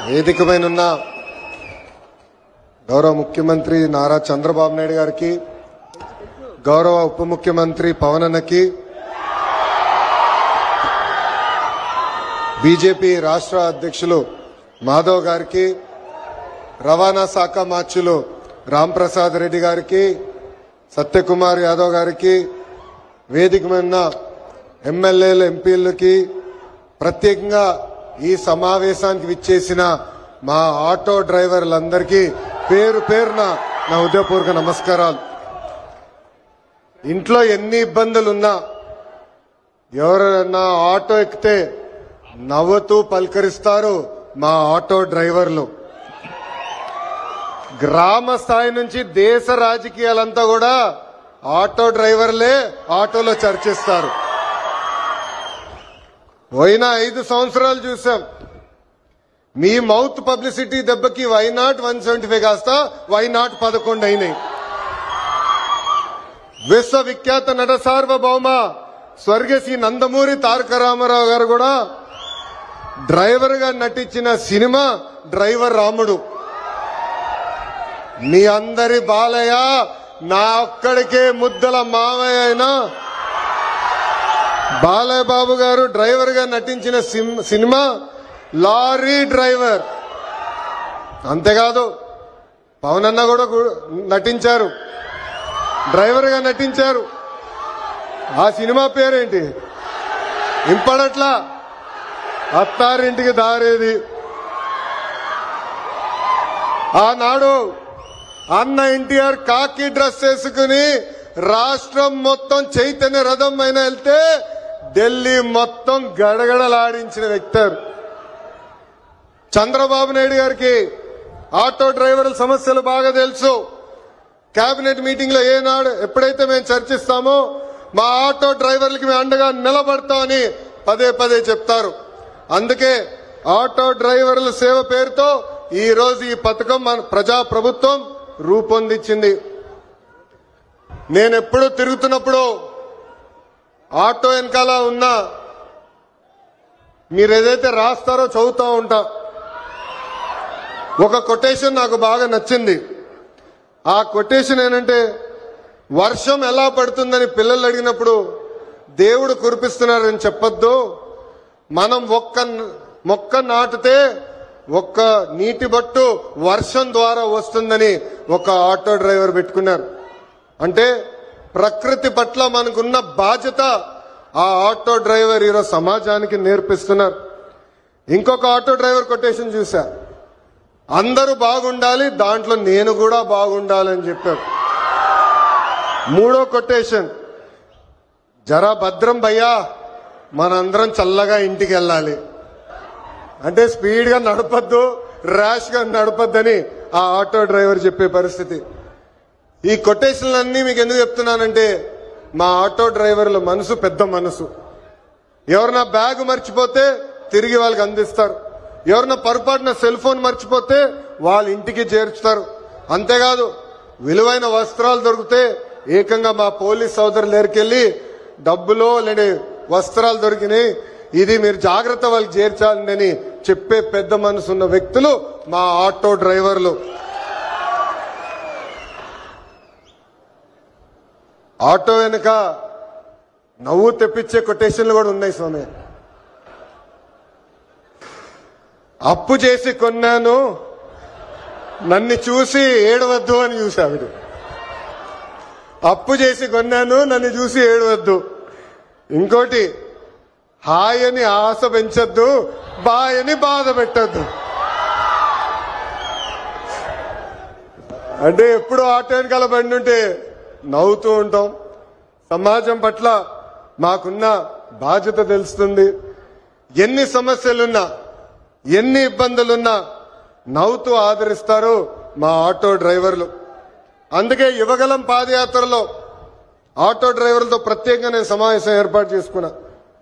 వేదికపైనున్న గౌరవ ముఖ్యమంత్రి నారా చంద్రబాబు నాయుడు గారికి, గౌరవ ఉప ముఖ్యమంత్రి పవన్ అన్నకి, బీజేపీ రాష్ట్ర అధ్యక్షులు మాధవ్ గారికి, రవాణా శాఖ మార్చులు రాంప్రసాద్ రెడ్డి గారికి, సత్యకుమార్ యాదవ్ గారికి, వేదిక మీద ఎమ్మెల్యేలు ఎంపీలకి, ప్రత్యేకంగా ఈ సమావేశానికి విచ్చేసిన మా ఆటో డ్రైవర్లందరికీ పేరు పేరున నా హృదయపూర్వక నమస్కారాలు. ఇంట్లో ఎన్ని ఇబ్బందులున్నా ఎవరైనా ఆటో ఎక్కితే నవ్వుతూ పలకరిస్తారు మా ఆటో డ్రైవర్లు. గ్రామ స్థాయి నుంచి దేశ రాజకీయాలంతా కూడా ఆటో డ్రైవర్లే ఆటోలో చర్చిస్తారు. పోయిన 5 సంవత్సరాలు చూసాం. మీ మౌత్ పబ్లిసిటీ దెబ్బకి వైనాట్ 175 కాస్త వైనాట్ 11 అయినాయి. విశ్వవిఖ్యాత నట సార్వభౌమ స్వర్గశ్రీ నందమూరి తారక రామారావు గారు కూడా డ్రైవర్ గా నటించిన సినిమా డ్రైవర్ రాముడు. మీ అందరి బాలయ్య నా ఒక్కడికే ముద్దల మావయ్య అయినా బాలయ్య బాబు గారు డ్రైవర్ గా నటించిన సినిమా లారీ డ్రైవర్. అంతేకాదు పవన్ అన్న కూడా నటించారు, డ్రైవర్ గా నటించారు. ఆ సినిమా పేరేంటి ఇంపడట్లా, అత్తారింటికి దారేది. ఆనాడు అన్న ఎన్టీఆర్ కాకి డ్రెస్ వేసుకుని రాష్ట్రం మొత్తం చైతన్య రథం పైన వెళ్తే ఢిల్లీ మొత్తం గడగడలాడించిన వ్యక్తి. చంద్రబాబు నాయుడు గారికి ఆటో డ్రైవర్ల సమస్యలు బాగా తెలుసు. కేబినెట్ మీటింగ్ లో ఏనాడు ఎప్పుడైతే మేము చర్చిస్తామో మా ఆటో డ్రైవర్లకి మేము అండగా నిలబడతామని పదే పదే చెప్తారు. అందుకే ఆటో డ్రైవర్ల సేవ పేరుతో ఈ రోజు ఈ పథకం మన ప్రజా ప్రభుత్వం రూపొందించింది. నేను ఎప్పుడు తిరుగుతున్నప్పుడు ఆటో వెనకాల ఉన్నా మీరు ఏదైతే రాస్తారో చదువుతూ ఉంటా. ఒక కొటేషన్ నాకు బాగా నచ్చింది. ఆ కొటేషన్ ఏంటంటే, వర్షం ఎలా పడుతుందని పిల్లలు అడిగినప్పుడు దేవుడు కురిపిస్తున్నారని చెప్పొద్దు, మనం ఒక్క మొక్క నాటితే ఒక్క నీటి బట్టు వర్షం ద్వారా వస్తుందని ఒక ఆటో డ్రైవర్ పెట్టుకున్నారు. అంటే ప్రకృతి పట్ల మనకున్న బాధ్యత ఆ ఆటో డ్రైవర్ ఈరోజు సమాజానికి నేర్పిస్తున్నారు. ఇంకొక ఆటో డ్రైవర్ కొటేషన్ చూసా, అందరూ బాగుండాలి దాంట్లో నేను కూడా బాగుండాలని చెప్పారు. మూడో కొటేషన్, జరా భద్రం భయ్యా మనందరం చల్లగా ఇంటికి వెళ్ళాలి. అంటే స్పీడ్ గా నడపద్దు, ర్యాష్ గా నడపద్దని ఆ ఆటో డ్రైవర్ చెప్పే పరిస్థితి. ఈ కొటేషన్లన్నీ మీకు ఎందుకు చెప్తున్నానంటే, మా ఆటో డ్రైవర్ల మనసు పెద్ద మనసు. ఎవరన్నా బ్యాగ్ మర్చిపోతే తిరిగి వాళ్ళకి అందిస్తారు, ఎవరన్నా పొరపాటున సెల్ ఫోన్ మర్చిపోతే వాళ్ళ ఇంటికి చేర్చుతారు. అంతేకాదు విలువైన వస్త్రాలు దొరికితే ఏకంగా మా పోలీస్ సోదరుల దగ్గరికి వెళ్ళి డబ్బులో లేని వస్త్రాలు దొరికినాయి, ఇది మీరు జాగ్రత్త వాళ్ళకి చేర్చాలని చెప్పే పెద్ద మనసు ఉన్న వ్యక్తులు మా ఆటో డ్రైవర్లు. ఆటో వెనుక నవ్వు తెప్పించే కొటేషన్లు కూడా ఉన్నాయి స్వామి. అప్పు చేసి కొన్నాను నన్ను చూసి ఏడవద్దు అని చూసావిడు. అప్పు చేసి కొన్నాను నన్ను చూసి ఏడవద్దు. ఇంకోటి, హాయ్ అని ఆశ పెంచొద్దు, బాయ్ అని బాధ పెట్టద్దు. అంటే ఎప్పుడు ఆటో వెనకాల బండి ఉంటే నవ్వుతూ ఉంటాం. సమాజం పట్ల మాకున్న బాధ్యత తెలుస్తుంది. ఎన్ని సమస్యలున్నా ఎన్ని ఇబ్బందులున్నా నవ్వుతూ ఆదరిస్తారు మా ఆటో డ్రైవర్లు. అందుకే యువగలం పాదయాత్రలో ఆటో డ్రైవర్లతో ప్రత్యేకంగా నేను సమావేశం ఏర్పాటు చేసుకున్నా.